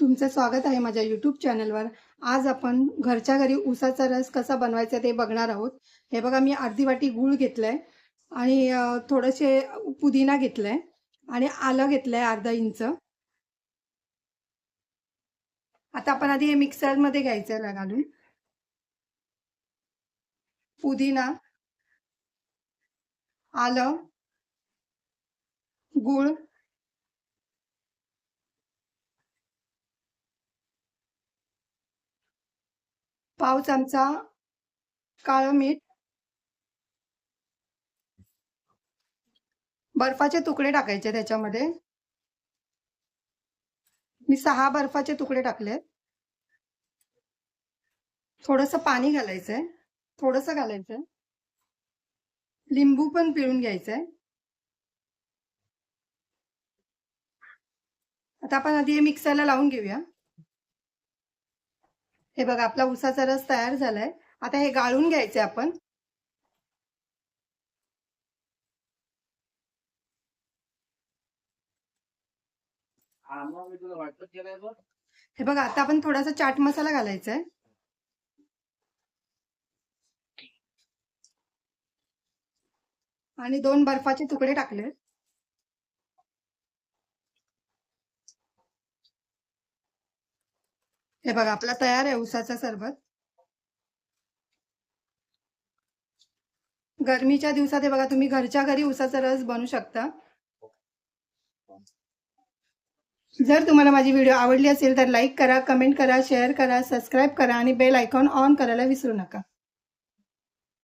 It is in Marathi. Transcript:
तुमचं स्वागत आहे माझ्या यूट्यूब चॅनलवर। आज आपण घरच्या घरी ऊसाचा रस कसा बनवायचा ते बघणार आहोत। हे बघा, मी अर्धी वाटी गूळ घेतलाय आणि थोडेसे पुदिना घेतलाय आणि आलं घेतलंय अर्धा इंच। आता आपण आधी हे मिक्सरमध्ये घ्यायचं घालून। पुदिना, आलं, गूळ, पाव चमचा काळं मीठ, बर्फाचे तुकडे टाकायचे त्याच्यामध्ये। मी 6 बर्फाचे तुकडे टाकले। थोडंसं पाणी घालायचंय, थोडंसं घालायचं। लिंबू पण पिळून घ्यायचंय। आता आपण आधी हे मिक्सरला लावून घेऊया। हे बघा, आपला ऊसाचा रस तयार झालाय। आता हे गाळून घ्यायचंय आपण। हे बघा, आता आपण थोडासा चाट मसाला घालायचा आहे आणि 2 बर्फाचे तुकडे टाकले। हे बघा, आपला तयार आहे ऊसाचा सरबत। गरमीच्या दिवसात हे बघा, तुम्ही घरच्या घरी ऊसाचा रस बनवू शकता। जर तुम्हाला माझी व्हिडिओ आवडली असेल तर लाईक करा, कमेंट करा, शेअर करा, सबस्क्राईब करा आणि बेल आयकॉन ऑन करायला विसरू नका।